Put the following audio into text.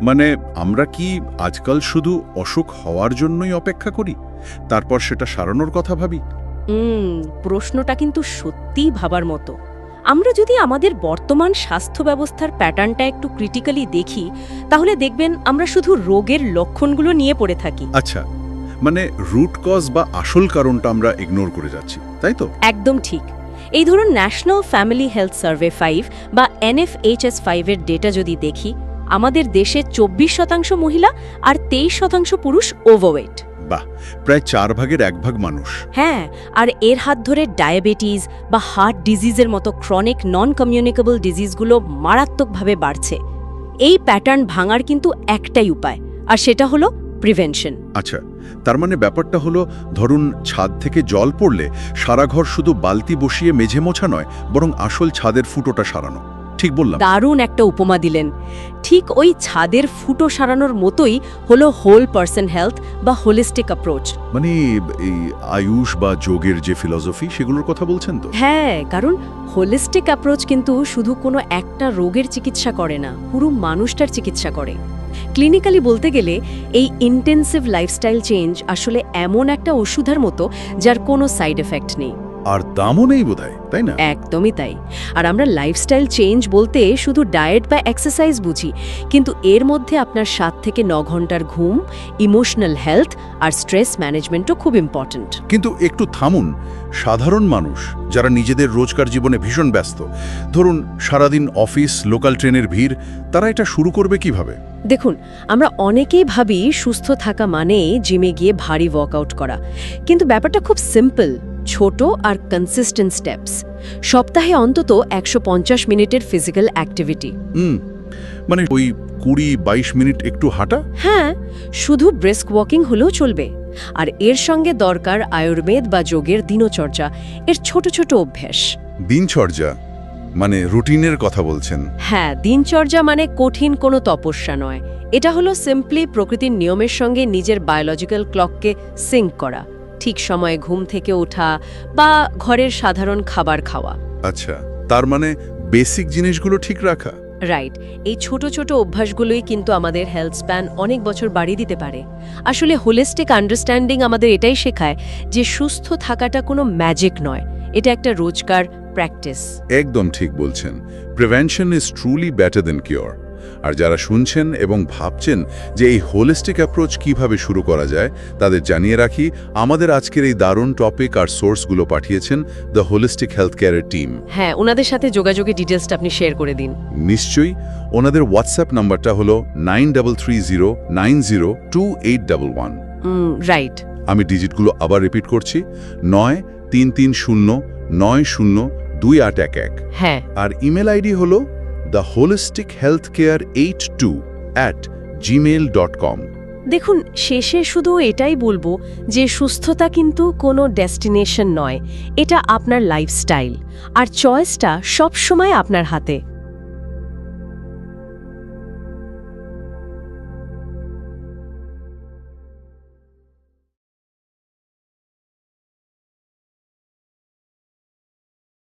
মানে আমরা কি আজকাল শুধু অসুখ হওয়ার জন্যই অপেক্ষা করি, তারপর সেটা সারানোর কথা ভাবি? প্রশ্নটা কিন্তু সত্যিই ভাবার মতো। আমরা যদি আমাদের বর্তমান স্বাস্থ্য ব্যবস্থার প্যাটার্নটা একটু ক্রিটিক্যালি দেখি, তাহলে দেখবেন আমরা শুধু রোগের লক্ষণগুলো নিয়ে পড়ে থাকি। আচ্ছা, মানে রুট কজ বা আসল কারণটা আমরা ইগনোর করে যাচ্ছি, তাই তো? একদম ঠিক। এই ধরুন ন্যাশনাল ফ্যামিলি হেলথ সার্ভে 5 বা NFHS5 এর ডেটা যদি দেখি, আমাদের দেশে 24% মহিলা আর 23% পুরুষ ওভারওয়েট। বাহ, প্রায় 4 ভাগের 1 ভাগ মানুষ। হ্যাঁ, আর এর হাত ধরে ডায়াবেটিস বা হার্ট ডিজিজের মতো ক্রনিক নন কমিউনিকেবল ডিজিজগুলো মারাত্মকভাবে বাড়ছে। এই প্যাটার্ন ভাঙার কিন্তু একটাই উপায়, আর সেটা হলো প্রিভেনশন। আচ্ছা, তার মানে ব্যাপারটা হলো, ধরুন ছাদ থেকে জল পড়লে সারা ঘর শুধু বালতি বসিয়ে মেঝে মোছা নয়, বরং আসল ছাদের ফুটোটা সারানো। ঠিক বললাম? দারুণ একটা উপমা দিলেন। ঠিক ওই ছাদের ফুটো সারানোর মতোই হলো হোল পারসন হেলথ বা হোলিস্টিক অ্যাপ্রোচ। মানে এই আয়ুষ বা যোগের যে ফিলসফি, সেগুলোর কথা বলছেন তো? হ্যাঁ, কারণ হোলিস্টিক অ্যাপ্রোচ কিন্তু শুধু কোনো একটা রোগের চিকিৎসা করে না, পুরো মানুষটার চিকিৎসা করে। ক্লিনিক্যালি বলতে গেলে এই ইন্টেন্সিভ লাইফস্টাইল চেঞ্জ আসলে এমন একটা ওষুধের মতো যার কোনো সাইড এফেক্ট নেই। আর দামও নেই বোধহয়, তাই না? একদমই তাই। আর আমরা লাইফস্টাইল চেঞ্জ বলতে শুধু ডায়েট বা এক্সারসাইজ বুঝি, কিন্তু এর মধ্যে আপনার 7 থেকে 9 ঘন্টার ঘুম, ইমোশনাল হেলথ আর স্ট্রেস ম্যানেজমেন্টও খুব ইম্পর্ট্যান্ট। কিন্তু একটু থামুন, সাধারণ মানুষ যারা নিজেদের রোজকার জীবনে ভীষণ ব্যস্ত, ধরুন সারাদিন অফিস, লোকাল ট্রেনের ভিড়, তারা এটা শুরু করবে কিভাবে? দেখুন, আমরা অনেকেই ভাবি সুস্থ থাকা মানে জিমে গিয়ে ভারী ওয়ার্কআউট করা, কিন্তু ব্যাপারটা খুব সিম্পল, ছোট আর কনসিস্টেন্ট স্টেপস। সপ্তাহে অন্তত 150 মিনিটের ফিজিক্যাল অ্যাক্টিভিটি। মানে ওই 20-22 মিনিট একটু হাঁটা? হ্যাঁ, শুধু ব্রিস্ক ওয়াকিং হলেও চলবে। আর এর সঙ্গে দরকার আয়ুর্বেদ বা যোগের দিনচর্যা, এর ছোট ছোট অভ্যাস। দিনচর্যা মানে রুটিনের কথা বলছেন? হ্যাঁ, দিনচর্যা মানে কঠিন কোনো তপস্যা নয়। এটা হলো সিম্পলি প্রকৃতির নিয়মের সঙ্গে নিজের বায়োলজিক্যাল ক্লককে সিঙ্ক করা, ঠিক সময়ে ঘুম থেকে ওঠা বা ঘরের সাধারণ খাবার খাওয়া। আচ্ছা, তার মানে বেসিক জিনিসগুলো ঠিক রাখা। রাইট, এই ছোট ছোট অভ্যাসগুলোই কিন্তু আমাদের হেলথ স্প্যান অনেক বছর বাড়িয়ে দিতে পারে। আসলে হোলিস্টিক আন্ডারস্ট্যান্ডিং আমাদের এটাই শেখায় যে সুস্থ থাকাটা কোনো ম্যাজিক নয়, এটা একটা রোজকার প্র্যাকটিস। একদম ঠিক বলছেন। Prevention is truly better than cure. আর যারা শুনছেন এবং ভাবছেন যে এই হোলিস্টিক অ্যাপ্রোচ কিভাবে শুরু করা যায়, তাদের জানিয়ে রাখি, আমাদের আজকের এই দারুণ টপিক আর সোর্সগুলো পাঠিয়েছেন দ্য হোলিস্টিক হেলথ কেয়ারের টিম। হ্যাঁ, ওনাদের সাথে যোগাযোগের ডিটেলসটা আপনি শেয়ার করে দিন। নিশ্চয়ই। ওনাদের হোয়াটসঅ্যাপ নাম্বারটা হলো 9330902811। রাইট। আমি ডিজিটগুলো আবার রিপিট করছি, 9330902811। হ্যাঁ। আর ইমেল আইডি হলো theholistichealthcare82@gmail.com। দেখুন, শেষে শুধু এটাই বলবো যে সুস্থতা কিন্তু কোনো ডেস্টিনেশন নয়, এটা আপনার লাইফস্টাইল, আর চয়েসটা সবসময় আপনার হাতে।